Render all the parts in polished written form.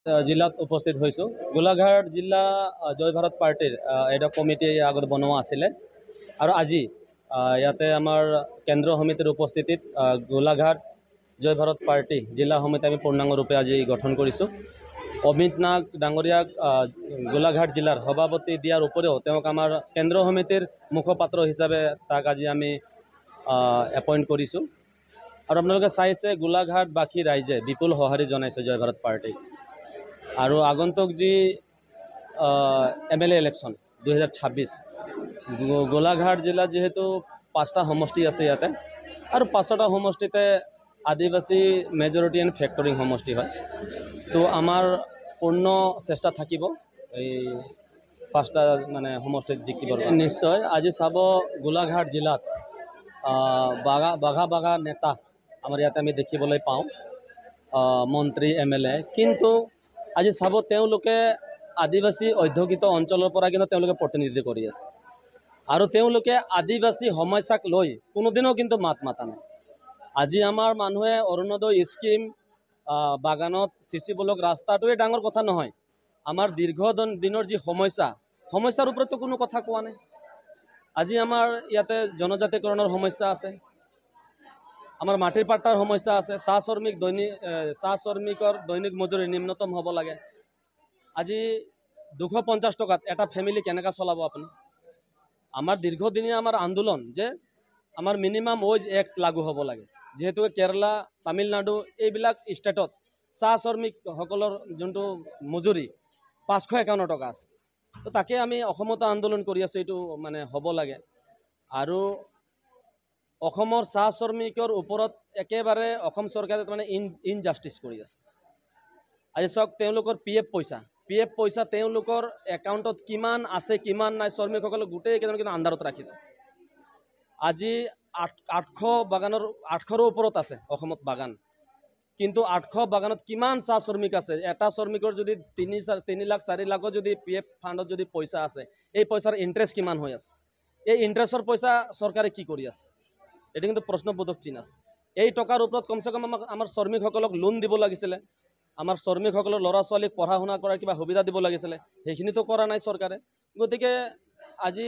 জিলাত উপস্থিত হৈছোঁ। গোলাঘাট জিলা জয় ভাৰত পাৰ্টিৰ এটা কমিটি আগত বনোৱা আছিলে আৰু আজি ইয়াতে আমাৰ কেন্দ্ৰীয় সমিতিৰ উপস্থিতিত গোলাঘাট জয় ভাৰত পাৰ্টি জিলা সমিতি আমি পূৰ্ণাংগৰূপে আজি গঠন কৰিছোঁ। অমিত নাগ ডাঙৰীয়াক গোলাঘাট জিলাৰ সভাপতি দিয়াৰ উপৰিও তেওঁক আমাৰ কেন্দ্ৰীয় সমিতিৰ মুখপাত্ৰ হিচাপে তাক আজি আমি এপইণ্ট কৰিছোঁ। আৰু আপোনালোকে চাইছে গোলাঘাটবাসী ৰাইজে বিপুল সঁহাৰি জনাইছে জয় ভাৰত পাৰ্টিক। আৰু আগন্তুক যি MLA ইলেকশ্যন 2026 গোলাঘাট জিলাত যিহেতু 5টা সমষ্টি আছে ইয়াতে, আৰু 5টা সমষ্টিতে আদিবাসী মেজৰিটি এণ্ড ফেক্টৰিং সমষ্টি হয়। তো আমাৰ পূৰ্ণ চেষ্টা থাকিব এই 5টা মানে সমষ্টিত জিকিবৰ। নিশ্চয় আজি চাব গোলাঘাট জিলাত বাঘা নেতা আমাৰ ইয়াতে আমি দেখিবলৈ পাওঁ, মন্ত্ৰী MLA, কিন্তু আজি চাব তেওঁলোকে আদিবাসী অধ্যুষিত অঞ্চলৰ পৰা কিন্তু তেওঁলোকে প্ৰতিনিধিত্ব কৰি আছে আৰু তেওঁলোকে আদিবাসী সমস্যাক লৈ কোনোদিনও কিন্তু মাত মাতা নাই। আজি আমাৰ মানুহে অৰুণোদয় স্কিম বাগানত চিচি ব্লক ৰাস্তাটোৱে ডাঙৰ কথা নহয়, আমাৰ দীৰ্ঘ দিনৰ যি সমস্যাৰ ওপৰতো কোনো কথা কোৱা নাই। আজি আমাৰ ইয়াতে জনজাতিকৰণৰ সমস্যা আছে, আমাৰ মাটিৰ পাট্টাৰ সমস্যা আছে, চাহ শ্ৰমিকৰ দৈনিক মজুৰি নিম্নতম হ'ব লাগে। আজি 250 টকাত এটা ফেমিলি কেনেকৈ চলাব আপুনি? আমাৰ দীৰ্ঘদিনীয়া আমাৰ আন্দোলন যে আমাৰ মিনিমাম ৱেজ এক্ট লাগু হ'ব লাগে, যিহেতু কেৰালা তামিলনাডু এইবিলাক ষ্টেটত চাহ শ্ৰমিকসকলৰ যোনটো মজুৰি 551 টকা আছে। তো তাকে আমি অসমতো আন্দোলন কৰি আছোঁ, এইটো মানে হ'ব লাগে। আৰু অসমৰ চাহ শ্ৰমিকৰ ওপৰত একেবাৰে অসম চৰকাৰে মানে ইনজাষ্টিছ কৰি আছে। আজি চাওক তেওঁলোকৰ PF পইচা তেওঁলোকৰ একাউণ্টত কিমান আছে কিমান নাই শ্ৰমিকসকলক গোটেইকেইজন কিন্তু আন্ধাৰত ৰাখিছে। আজি 800ৰো ওপৰত আছে অসমত বাগান, কিন্তু 800 বাগানত কিমান চাহ শ্ৰমিক আছে? এটা শ্ৰমিকৰ যদি 3 লাখ 4 লাখৰ যদি PF ফাণ্ডত যদি পইচা আছে, এই পইচাৰ ইণ্টাৰেষ্ট কিমান হৈ আছে? এই ইণ্টাৰেষ্টৰ পইচা চৰকাৰে কি কৰি আছে? এটা কিন্তু প্ৰশ্নবোধক চিন আছে। এই টকাৰ ওপৰত কমচে কম আমাৰ শ্ৰমিকসকলক লোন দিব লাগিছিলে, আমাৰ শ্ৰমিকসকলৰ ল'ৰা ছোৱালীক পঢ়া শুনা কৰাৰ কিবা সুবিধা দিব লাগিছিলে, সেইখিনিতো কৰা নাই চৰকাৰে। গতিকে আজি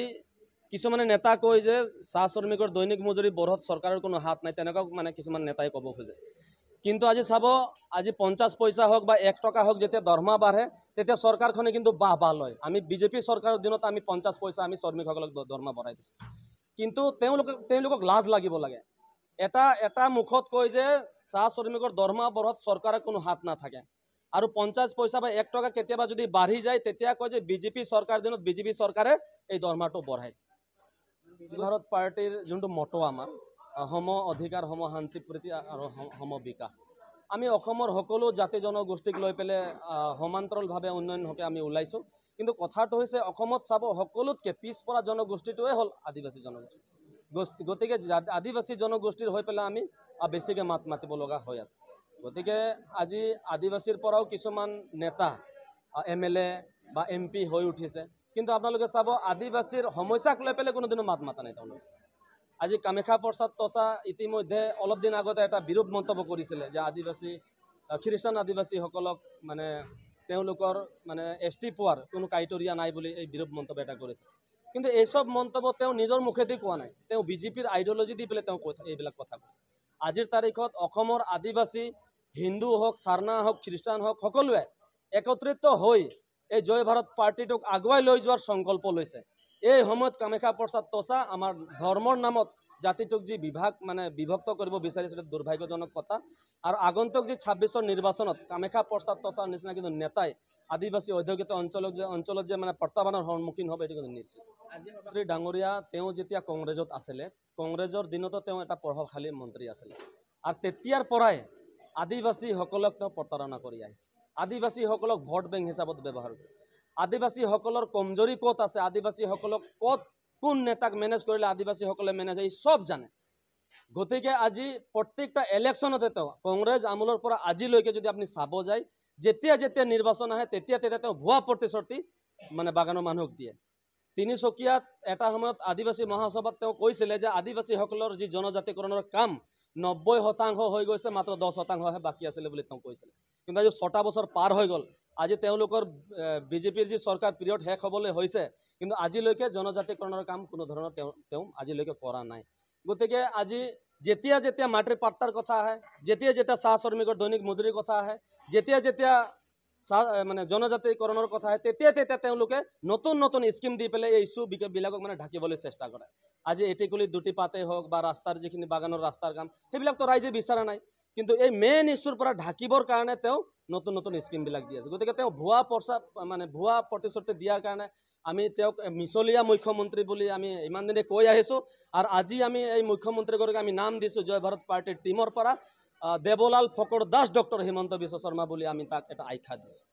কিছুমানে নেতা কয় যে চাহ শ্ৰমিকৰ দৈনিক মজুৰি বঢ়ত চৰকাৰৰ কোনো হাত নাই, তেনেকুৱা মানে কিছুমান নেতাই ক'ব খোজে। কিন্তু আজি চাব, আজি 50 পইচা হওক বা 1 টকা হওক, যেতিয়া দৰমহা বাঢ়ে তেতিয়া চৰকাৰখনে কিন্তু বাহ লয়। আমি BJP চৰকাৰৰ দিনত আমি 50 পইচা আমি শ্ৰমিকসকলক দৰমহা বঢ়াই দিছোঁ, কিন্তু তেওঁলোকক লাজ লাগিব লাগে। এটা মুখত কয় যে চাহ শ্ৰমিকৰ দৰমহা বঢ়ত চৰকাৰৰ কোনো হাত নাথাকে, আৰু 50 পইচা বা 1 টকা কেতিয়াবা যদি বাঢ়ি যায় তেতিয়া কয় যে BJP চৰকাৰ দিনত BJP চৰকাৰে এই দৰমহাটো বঢ়াইছে। ভাৰত পাৰ্টিৰ যোনটো মটো আমাৰ সম অধিকাৰ, সম শান্তি প্ৰীতি আৰু সম বিকাশ, আমি অসমৰ সকলো জাতি জনগোষ্ঠীক লৈ পেলাই সমান্তৰালভাৱে উন্নয়ন হকে আমি ওলাইছোঁ। কিন্তু কথাটো হৈছে অসমত চাব সকলোতকৈ পিছপৰা জনগোষ্ঠীটোৱে হ'ল আদিবাসী জনগোষ্ঠী। গতিকে আদিবাসী জনগোষ্ঠীৰ হৈ পেলাই আমি বেছিকৈ মাত মাতিব লগা হৈ আছে। গতিকে আজি আদিবাসীৰ পৰাও কিছুমান নেতা MLA বা MP হৈ উঠিছে, কিন্তু আপোনালোকে চাব আদিবাসীৰ সমস্যাক লৈ পেলাই কোনোদিনো মাত মাতা নাই তেওঁলোকে। আজি কামাখ্যা প্ৰসাদ তোষা ইতিমধ্যে অলপ দিন আগতে এটা বিৰূপ মন্তব্য কৰিছিলে যে খ্ৰীষ্টান আদিবাসীসকলক মানে তেওঁলোকৰ মানে ST পোৱাৰ কোনো ক্ৰাইটেৰিয়া নাই বুলি এই বিৰূপ মন্তব্য এটা কৰিছে। কিন্তু এইসব মন্তব্য তেওঁ নিজৰ মুখেদি কোৱা নাই, তেওঁ BJPৰ আইডিঅলজি দি পেলাই তেওঁ এইবিলাক কথা কৈছে। আজিৰ তাৰিখত অসমৰ আদিবাসী, হিন্দু হওক, চাৰনা হওক, খ্ৰীষ্টান হওক, সকলোৱে একত্ৰিত হৈ এই জয় ভাৰত পাৰ্টিটোক আগুৱাই লৈ যোৱাৰ সংকল্প লৈছে। এই সময়ত কামাখ্যা প্ৰসাদ তোষা আমাৰ ধৰ্মৰ নামত জাতিটোক যি বিভক্ত কৰিব বিচাৰিছে, দুৰ্ভাগ্যজনক কথা। আৰু আগন্তুক যি 26ৰ নিৰ্বাচনত কামাখ্যা প্ৰসাদ তোষাৰ নিচিনা কিন্তু নেতাই আদিবাসী অধ্যুষিত অঞ্চলত যে মানে প্ৰত্যাহ্বানৰ সন্মুখীন হ'ব, এইটো কিন্তু নিশ্চিত। মন্ত্ৰী ডাঙৰীয়া তেওঁ যেতিয়া কংগ্ৰেছত আছিলে, কংগ্ৰেছৰ দিনতো তেওঁ এটা প্ৰভাৱশালী মন্ত্ৰী আছিলে, আৰু তেতিয়াৰ পৰাই আদিবাসীসকলক তেওঁ প্ৰতাৰণা কৰি আহিছে। আদিবাসীসকলক ভোট বেংক হিচাপত ব্যৱহাৰ কৰিছে। আদিবাসীসকলৰ কমজোৰি ক'ত আছে, আদিবাসীসকলক কোন নেতাক মেনেজ কৰিলে আদিবাসীসকলে মেনেজ এই চব জানে। গতিকে আজি প্ৰত্যেকটা ইলেকশ্যনতে তেওঁ কংগ্ৰেছ আমোলৰ পৰা আজিলৈকে যদি আপুনি চাব যায়, যেতিয়া নিৰ্বাচন আহে তেতিয়া তেওঁ ভুৱা প্ৰতিশ্ৰুতি মানে বাগানৰ মানুহক দিয়ে। তিনিচুকীয়াত এটা সময়ত আদিবাসী মহাসভাত তেওঁ কৈছিলে যে আদিবাসীসকলৰ যি জনজাতিকৰণৰ কাম 90% হৈ গৈছে, মাত্ৰ 10%হে বাকী আছিলে বুলি তেওঁ কৈছিলে। কিন্তু আজি 6টা বছৰ পাৰ হৈ গ'ল, আজি তেওঁলোকৰ বিজেপিৰ যি চৰকাৰ পিৰিয়ড শেষ হ'বলৈ হৈছে কিন্তু আজিলৈকে জনজাতিকৰণৰ কাম কোনো ধৰণৰ তেওঁ আজিলৈকে কৰা নাই। গতিকে আজি যেতিয়া যেতিয়া মাটিৰ পাট্টাৰ কথা আহে, যেতিয়া যেতিয়া চাহ শ্ৰমিকৰ দৈনিক মজুৰিৰ কথা আহে, যেতিয়া যেতিয়া মানে জনজাতিকৰণৰ কথা আহে, তেতিয়া তেতিয়া তেওঁলোকে নতুন নতুন স্কিম দি পেলাই এই ইছ্যুবিলাকক মানে ঢাকিবলৈ চেষ্টা কৰে। আজি এটিকুলিত দুটি পাতেই হওক বা ৰাস্তাৰ যিখিনি বাগানৰ ৰাস্তাৰ কাম, সেইবিলাকতো ৰাইজে বিচৰা নাই, কিন্তু এই মেইন ইছ্যুৰ পৰা ঢাকিবৰ কাৰণে তেওঁ নতুন নতুন স্কিমবিলাক দি আছে। গতিকে তেওঁ ভুৱা ভুৱা প্ৰতিশ্ৰুতি দিয়াৰ কাৰণে আমি তেওঁক মিছলীয়া মুখ্যমন্ত্ৰী বুলি আমি ইমান দিনে কৈ আহিছোঁ। আৰু আজি আমি এই মুখ্যমন্ত্ৰীগৰাকীক আমি নাম দিছোঁ জয় ভাৰত পাৰ্টিৰ টিমৰ পৰা দেৱলাল ফকৰ দাস ডক্টৰ হিমন্ত বিশ্ব শৰ্মা বুলি আমি তাক এটা আখ্যা দিছোঁ।